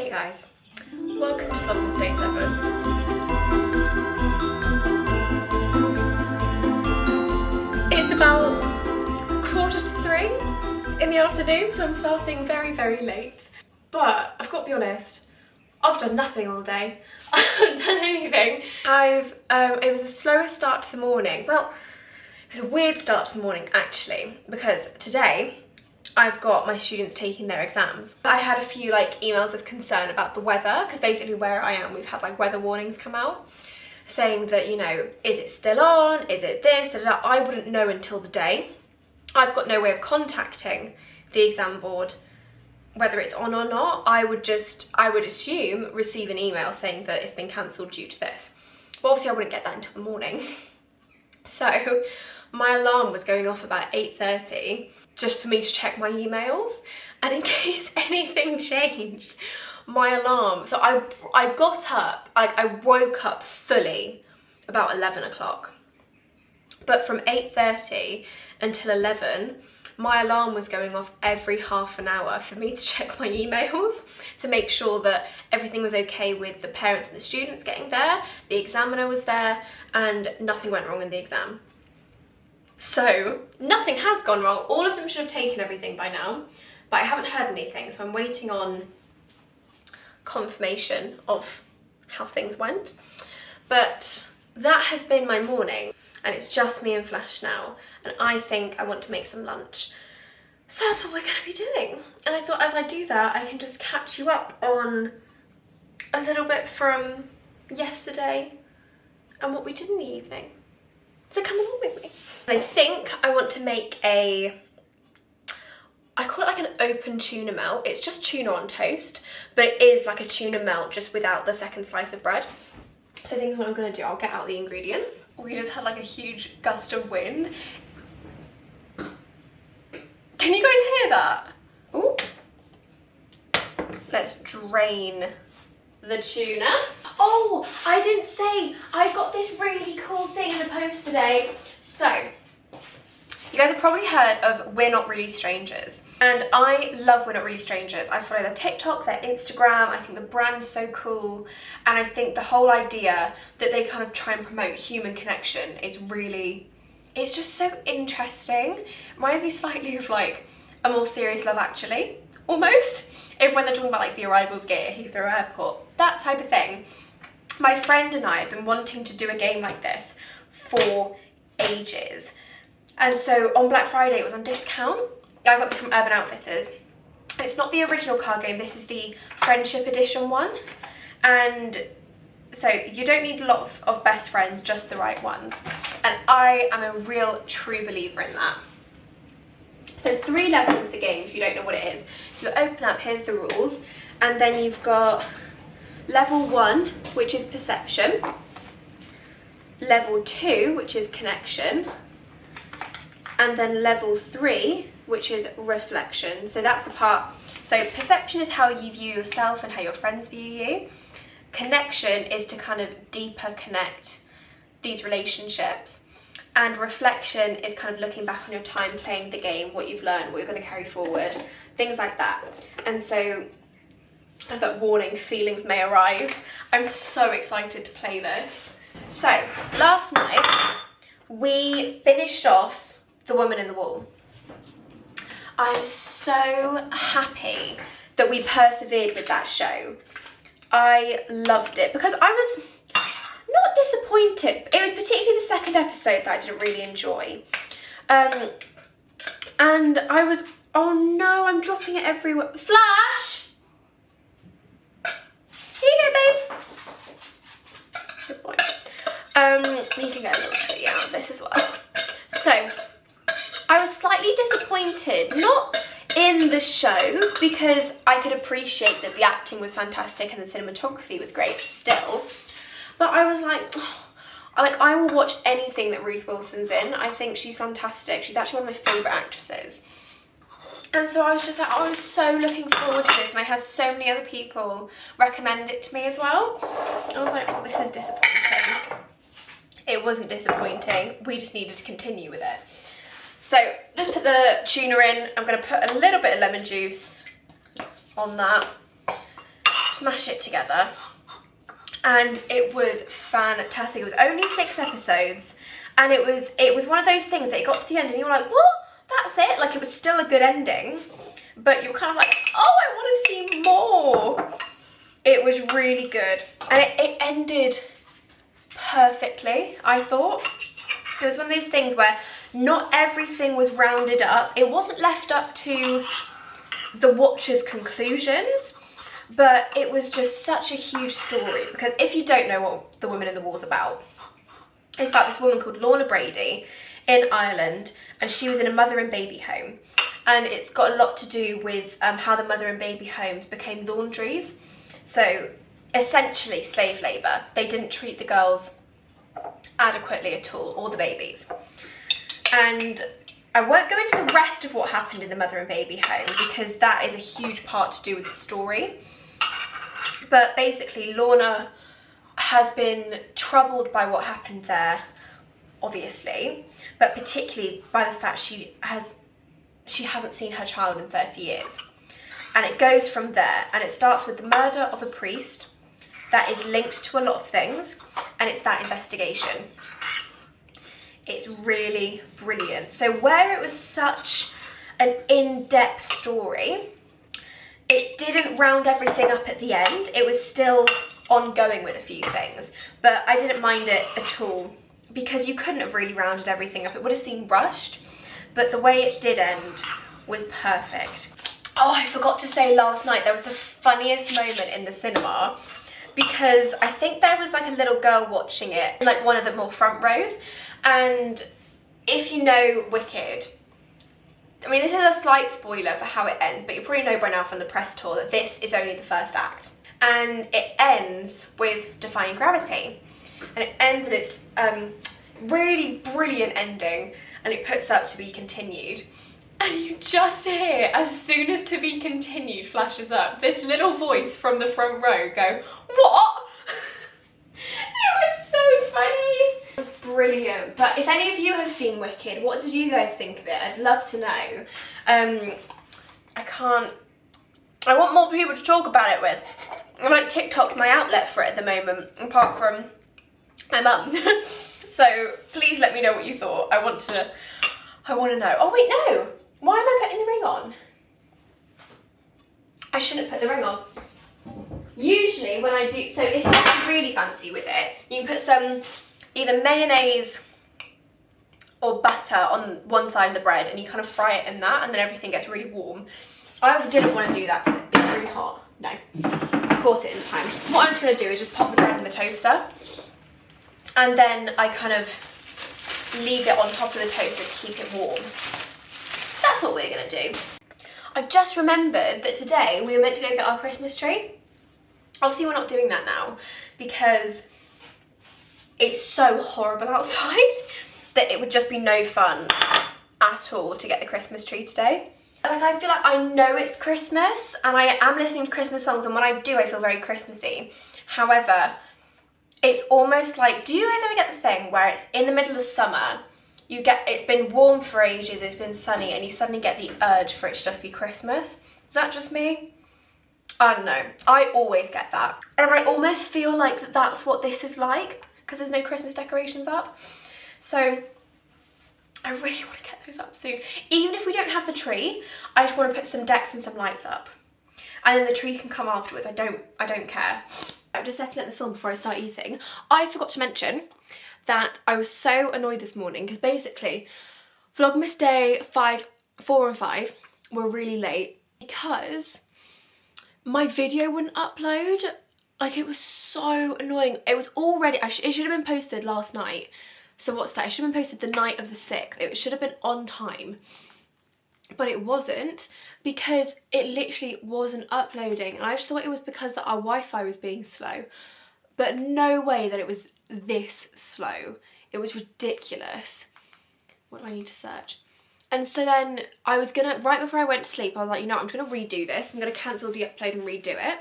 Hey guys, welcome to Vlogmas Day 7. It's about 2:45 in the afternoon, so I'm starting very, very late. But I've got to be honest, I've done nothing all day. I haven't done anything. It was the slowest start to the morning. Well, it was a weird start to the morning actually, because today I've got my students taking their exams. I had a few emails of concern about the weather, because basically where I am, we've had weather warnings come out saying that, you know, is it still on? Is it this? Da-da-da. I wouldn't know until the day. I've got no way of contacting the exam board whether it's on or not. I would assume receive an email saying that it's been cancelled due to this. But obviously I wouldn't get that until the morning. So my alarm was going off about 8:30 just for me to check my emails, and in case anything changed, my alarm. So I got up, I woke up fully about 11 o'clock. But from 8:30 until 11, my alarm was going off every half an hour for me to check my emails to make sure that everything was okay with the parents and the students getting there, the examiner was there, and nothing went wrong in the exam. So nothing has gone wrong. All of them should have taken everything by now, but I haven't heard anything, so I'm waiting on confirmation of how things went. But that has been my morning, and it's just me and Flash now, and I think I want to make some lunch. So that's what we're going to be doing. And I thought as I do that, I can just catch you up on a little bit from yesterday and what we did in the evening. So come along with me. I think I want to make I call it an open tuna melt. It's just tuna on toast, but it is like a tuna melt just without the second slice of bread. So I think what I'm gonna do, I'll get out the ingredients. We just had a huge gust of wind. Can you guys hear that? Ooh. Let's drain the tuna. Oh, I didn't say, I got this really cool thing in the post today. So, you guys have probably heard of We're Not Really Strangers. And I love We're Not Really Strangers. I follow their TikTok, their Instagram. I think the brand's so cool. And I think the whole idea that they kind of try and promote human connection is really, it's just so interesting. Reminds me slightly of a more serious Love Actually, almost. If when they're talking about the arrivals gate at Heathrow Airport, that type of thing. My friend and I have been wanting to do a game like this for ages. And so on Black Friday it was on discount. I got this from Urban Outfitters. And it's not the original card game, this is the Friendship Edition one. And so you don't need a lot of best friends, just the right ones. And I am a real true believer in that. So there's 3 levels of the game if you don't know what it is. So you open up, here's the rules, and then you've got level 1, which is perception, level 2, which is connection, and then level 3, which is reflection. So that's the part, so perception is how you view yourself and how your friends view you. Connection is to kind of deeper connect these relationships. And reflection is kind of looking back on your time playing the game, what you've learned, what you're going to carry forward, things like that. And so, I've got warning, feelings may arise. I'm so excited to play this. So, last night, we finished off The Woman in the Wall. I'm so happy that we persevered with that show. I loved it because I was not disappointed. It was particularly the second episode that I didn't really enjoy. And I was, oh no, I'm dropping it everywhere. Flash! Here you go, babe. Good boy. You can get a little tree out of this as well. So, I was slightly disappointed, not in the show, because I could appreciate that the acting was fantastic and the cinematography was great still. But I was I will watch anything that Ruth Wilson's in. I think she's fantastic. She's actually one of my favourite actresses. And so I was just oh, I'm so looking forward to this. And I had so many other people recommend it to me as well. I was oh, this is disappointing. It wasn't disappointing. We just needed to continue with it. So just put the tuna in. I'm going to put a little bit of lemon juice on that. smash it together. And it was fantastic. It was only 6 episodes, and it was one of those things that you got to the end and you were like, what? That's it? Like, it was still a good ending, but you were kind of like, oh, I want to see more. It was really good, and it ended perfectly, I thought. It was one of those things where not everything was rounded up. It wasn't left up to the watcher's conclusions, but it was just such a huge story, because if you don't know what The Woman in the Wall is about, it's about this woman called Lorna Brady in Ireland, and she was in a mother and baby home, and it's got a lot to do with how the mother and baby homes became laundries. So essentially slave labour. They didn't treat the girls adequately at all, or the babies. And I won't go into the rest of what happened in the mother and baby home, because that is a huge part to do with the story. But basically, Lorna has been troubled by what happened there, obviously, but particularly by the fact she hasn't seen her child in 30 years. And it goes from there, and it starts with the murder of a priest that is linked to a lot of things, and it's that investigation. It's really brilliant. So where it was such an in-depth story, it didn't round everything up at the end. It was still ongoing with a few things, but I didn't mind it at all, because you couldn't have really rounded everything up. It would have seemed rushed, but the way it did end was perfect. Oh, I forgot to say, last night there was the funniest moment in the cinema, because I think there was like a little girl watching it in like one of the more front rows, and if you know Wicked, I mean, this is a slight spoiler for how it ends, but you probably know by now from the press tour that this is only the first act. And it ends with Defying Gravity. And it ends in its really brilliant ending, and it puts up To Be Continued. And you just hear, as soon as To Be Continued flashes up, this little voice from the front row go, what? It was so funny. It was brilliant. But if any of you have seen Wicked, what did you guys think of it? I'd love to know. I want more people to talk about it with. I'm like, TikTok's my outlet for it at the moment, apart from my mum. So please let me know what you thought. I want to know. Oh wait, no. Why am I putting the ring on? I shouldn't put the ring on. Usually when I do, so if you want to be really fancy with it, you can put some either mayonnaise or butter on one side of the bread, and you kind of fry it in that, and then everything gets really warm. I didn't want to do that because it's really hot. No, I caught it in time. What I'm just going to do is just pop the bread in the toaster, and then I kind of leave it on top of the toaster to keep it warm. That's what we're going to do. I've just remembered that today we were meant to go get our Christmas tree. Obviously we're not doing that now because it's so horrible outside that it would just be no fun at all to get the Christmas tree today. Like, I feel like I know it's Christmas and I am listening to Christmas songs, and when I do I feel very Christmassy. However, it's almost like, do you guys ever get the thing where it's in the middle of summer, it's been warm for ages, it's been sunny, and you suddenly get the urge for it to just be Christmas? Is that just me? I don't know. I always get that. And I almost feel like that's what this is like, because there's no Christmas decorations up. So I really want to get those up soon. Even if we don't have the tree, I just want to put some decks and some lights up. And then the tree can come afterwards. I don't care. I'm just setting up the film before I start eating. I forgot to mention that I was so annoyed this morning because basically Vlogmas day 4 and 5 were really late because my video wouldn't upload. Like, it was so annoying. It was already, it should have been posted last night. So what's that? It should have been posted the night of the 6th. It should have been on time. But it wasn't, because it literally wasn't uploading. And I just thought it was because that our Wi-Fi was being slow. But no way that it was this slow. It was ridiculous. What do I need to search? And so then I was gonna, right before I went to sleep, I was like, you know what, I'm gonna redo this. I'm gonna cancel the upload and redo it.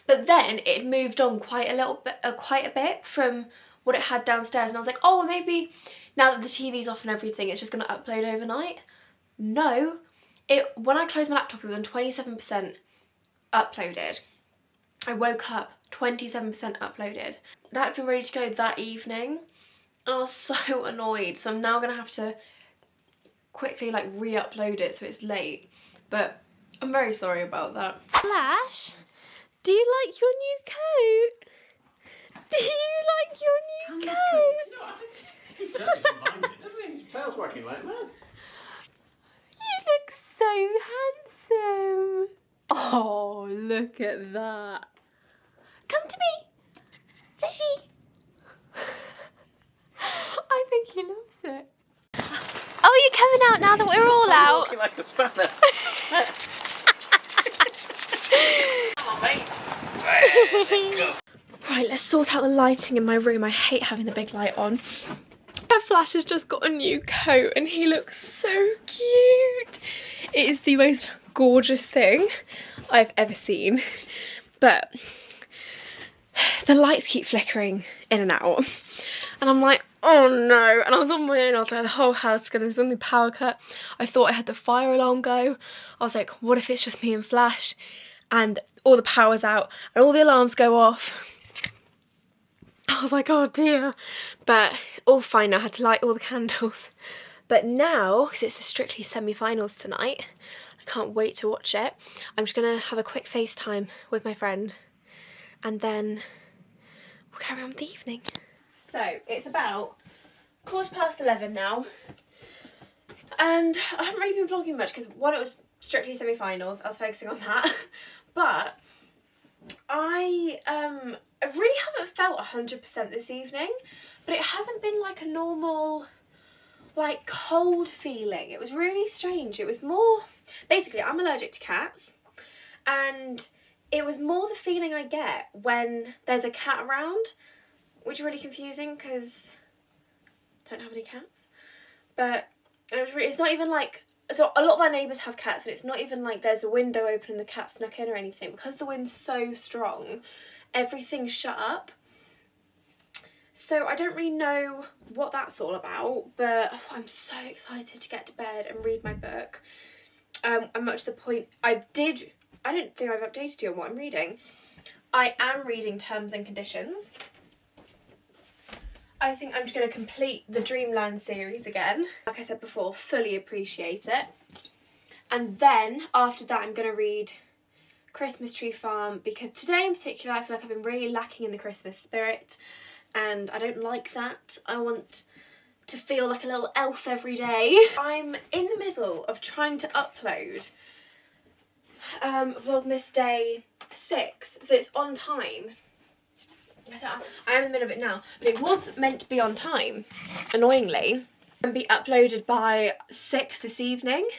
But then it moved on quite a bit from what it had downstairs, and I was like, oh, well, maybe now that the TV's off and everything, it's just gonna upload overnight. No, when I closed my laptop, it was on 27% uploaded. I woke up 27% uploaded. That had been ready to go that evening and I was so annoyed, so I'm now gonna have to quickly like re-upload it so it's late, but I'm very sorry about that. Flash, do you like your new coat? Do you like your new coat? You know, I think he certainly doesn't mind it, doesn't he? His tail's working like mad. You look so handsome. Oh, look at that. Come to me, Fishy. I think he loves it. Oh, you're coming out now that we're all out. Walking like a spanner. Come on, mate. Right, let's sort out the lighting in my room. I hate having the big light on. And Flash has just got a new coat and he looks so cute. It is the most gorgeous thing I've ever seen. But the lights keep flickering in and out. And I'm like, oh no. And I was on my own. I was like, the whole house is going to be power cut. I thought I had the fire alarm go. I was like, what if it's just me and Flash? And all the power's out and all the alarms go off. I was like, oh dear. But all fine now. I had to light all the candles. But now, because it's the Strictly semi-finals tonight, I can't wait to watch it. I'm just going to have a quick FaceTime with my friend. And then we'll carry on with the evening. So, it's about 11:15 now. And I haven't really been vlogging much because one, it was Strictly semi-finals. I was focusing on that. But I really haven't felt 100% this evening. But it hasn't been like a normal, like, cold feeling. It was really strange. It was more... Basically, I'm allergic to cats. And it was more the feeling I get when there's a cat around. Which is really confusing because I don't have any cats. But it's not even like... So a lot of our neighbours have cats and it's not even like there's a window open and the cat snuck in or anything. Because the wind's so strong, everything's shut up. So I don't really know what that's all about, but I'm so excited to get to bed and read my book. I'm much to the point, I don't think I've updated you on what I'm reading. I am reading Terms and Conditions. I think I'm just going to complete the Dreamland series again. Like I said before, fully appreciate it. And then after that I'm going to read Christmas Tree Farm because today in particular I feel like I've been really lacking in the Christmas spirit. And I don't like that. I want to feel like a little elf every day. I'm in the middle of trying to upload Vlogmas Day 6, so it's on time. I am in the middle of it now, but it was meant to be on time, annoyingly, and be uploaded by 6 this evening.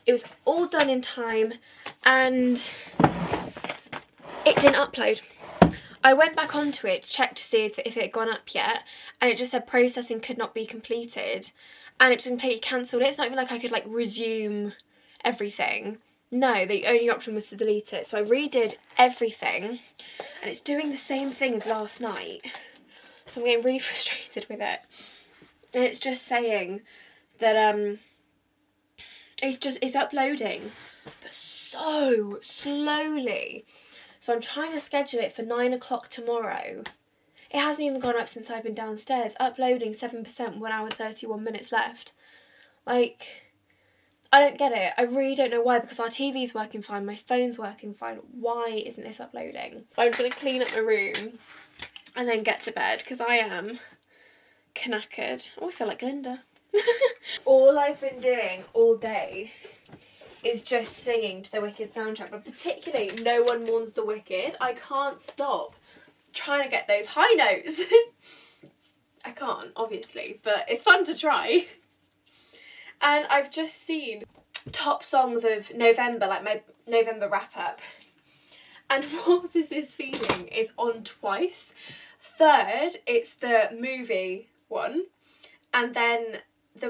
It was all done in time and it didn't upload. I went back onto it to check to see if it had gone up yet, and it just said processing could not be completed, and it just completely cancelled it. It's not even like I could like resume everything. No, the only option was to delete it. So I redid everything, and it's doing the same thing as last night. So I'm getting really frustrated with it. And it's just saying that it's uploading, but so slowly. So I'm trying to schedule it for 9 o'clock tomorrow. It hasn't even gone up since I've been downstairs. Uploading 7%, 1 hour 31 minutes left. Like, I don't get it. I really don't know why, because our TV's working fine, my phone's working fine. Why isn't this uploading? I'm going to clean up my room and then get to bed because I am knackered. Oh, I feel like Glinda. All I've been doing all day is just singing to the Wicked soundtrack, but particularly No One Mourns the Wicked. I can't stop trying to get those high notes. I can't, obviously, but it's fun to try. And I've just seen top songs of November, like my November wrap-up. And What Is This Feeling is on twice. Third, it's the movie one. And then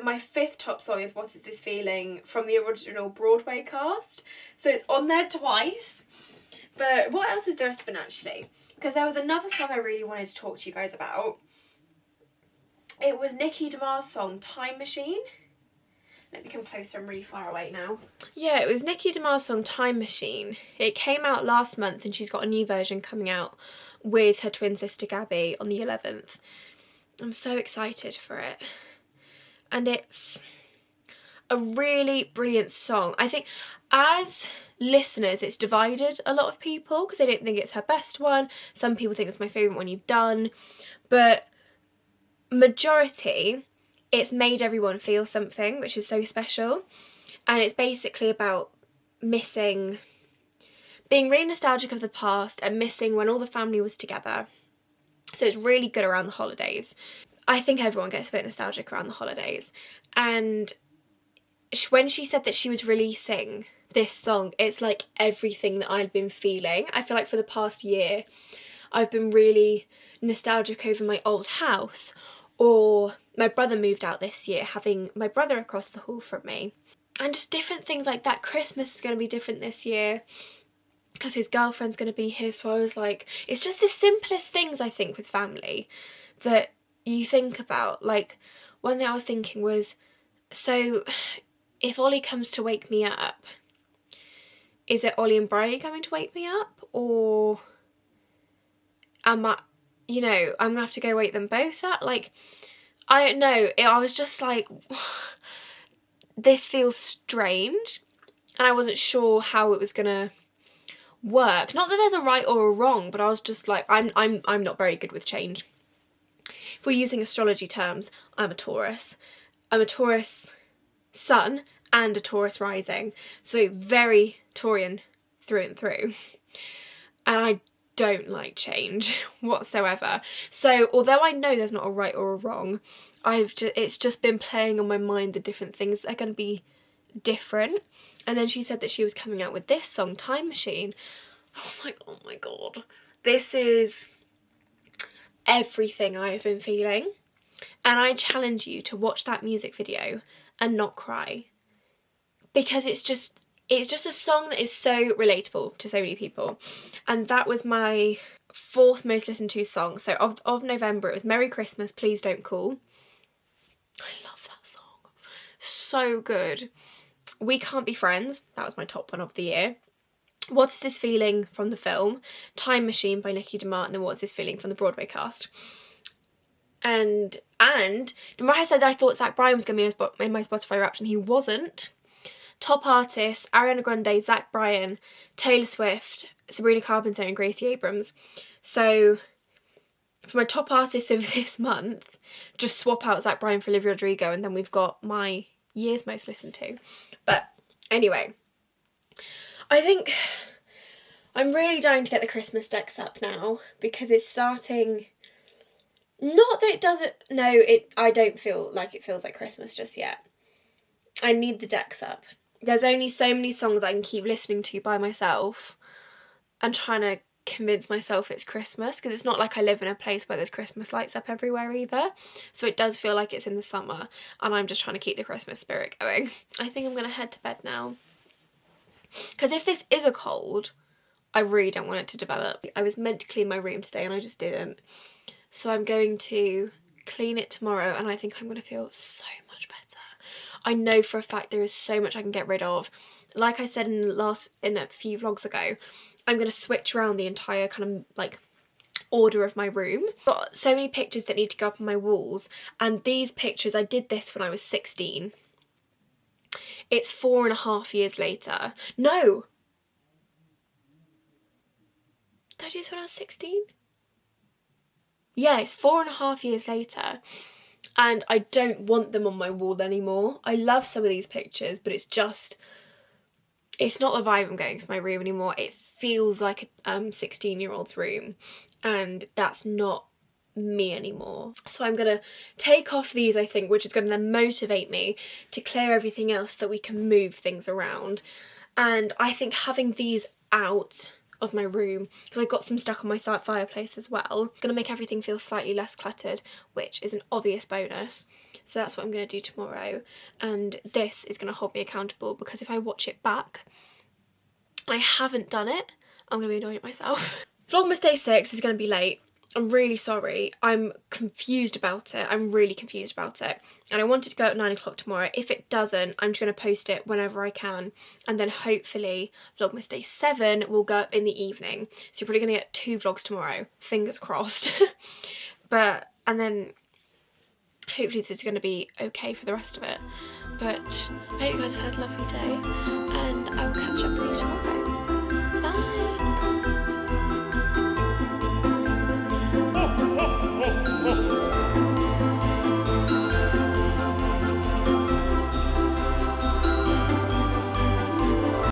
my 5th top song is What Is This Feeling from the original Broadway cast. So it's on there twice. But what else is there been actually? Because there was another song I really wanted to talk to you guys about. It was Nicki DeMar's song Time Machine. Let me come closer, I'm really far away now. Yeah, it was Nicki DeMar's song Time Machine. It came out last month and she's got a new version coming out with her twin sister Gabby on the 11th. I'm so excited for it. And it's a really brilliant song. I think as listeners it's divided a lot of people because they don't think it's her best one. Some people think it's my favourite one you've done. But majority, it's made everyone feel something, which is so special. And it's basically about missing, being really nostalgic of the past and missing when all the family was together. So it's really good around the holidays. I think everyone gets a bit nostalgic around the holidays. And when she said that she was releasing this song, it's like everything that I'd been feeling. I feel like for the past year, I've been really nostalgic over my old house, or my brother moved out this year, having my brother across the hall from me. And just different things like that. Christmas is going to be different this year because his girlfriend's going to be here. So I was like, it's just the simplest things I think with family that you think about. Like, one thing I was thinking was, so if Ollie comes to wake me up, is it Ollie and Bri coming to wake me up? Or am I, you know, I'm going to have to go wake them both up? Like, I don't know. I was just like, this feels strange. And I wasn't sure how it was going to work. Not that there's a right or a wrong, but I was just like, I'm not very good with change. If we're using astrology terms, I'm a Taurus. I'm a Taurus sun and a Taurus rising. So very Taurian through and through. And I don't like change whatsoever. So although I know there's not a right or a wrong, it's just been playing on my mind the different things that are going to be different. And then she said that she was coming out with this song, Time Machine. I was like, oh my god, this is everything I've been feeling. And I challenge you to watch that music video and not cry, because it's just a song that is so relatable to so many people. And that was my 4th most listened to song. So of November, it was Merry Christmas, Please Don't Call. I love that song, so good. We Can't Be Friends, that was my top one of the year. What's This Feeling from the film, Time Machine by Nicki DeMar, and then What's This Feeling from the Broadway cast. And remember I said I thought Zach Bryan was going to be in my Spotify Wrapped, and he wasn't. Top artists, Ariana Grande, Zach Bryan, Taylor Swift, Sabrina Carpenter and Gracie Abrams. So for my top artists of this month, just swap out Zach Bryan for Olivia Rodrigo, and then we've got my year's most listened to. But anyway, I think I'm really dying to get the Christmas decks up now, because it's starting. Not that it doesn't, no, I don't feel like it feels like Christmas just yet. I need the decks up. There's only so many songs I can keep listening to by myself and trying to convince myself it's Christmas, because it's not like I live in a place where there's Christmas lights up everywhere either. So it does feel like it's in the summer, and I'm just trying to keep the Christmas spirit going. I think I'm going to head to bed now, because if this is a cold, I really don't want it to develop. I was meant to clean my room today and I just didn't. So I'm going to clean it tomorrow, and I think I'm going to feel so much better. I know for a fact there is so much I can get rid of. Like I said in a few vlogs ago, I'm going to switch around the entire kind of like order of my room. I've got so many pictures that need to go up on my walls, and these pictures, I did this when I was 16. It's 4.5 years later. No! Did I do this when I was 16? Yeah, it's 4.5 years later, and I don't want them on my wall anymore. I love some of these pictures, but it's not the vibe I'm getting for my room anymore. It feels like a 16-year-old's room, and that's not me anymore. So I'm gonna take off these, I think, which is gonna then motivate me to clear everything else so that we can move things around. And I think having these out of my room, because I've got some stuck on my fireplace as well, gonna make everything feel slightly less cluttered, which is an obvious bonus. So that's what I'm gonna do tomorrow, and this is gonna hold me accountable, because if I watch it back and I haven't done it, I'm gonna be annoyed at myself. Vlogmas day 6 is gonna be late. I'm really sorry. I'm confused about it. I'm really confused about it. And I wanted to go at 9 o'clock tomorrow. If it doesn't, I'm just going to post it whenever I can. And then hopefully Vlogmas Day 7 will go up in the evening. So you're probably going to get 2 vlogs tomorrow. Fingers crossed. And then hopefully this is going to be okay for the rest of it. But I hope you guys had a lovely day. And I will catch up with you tomorrow.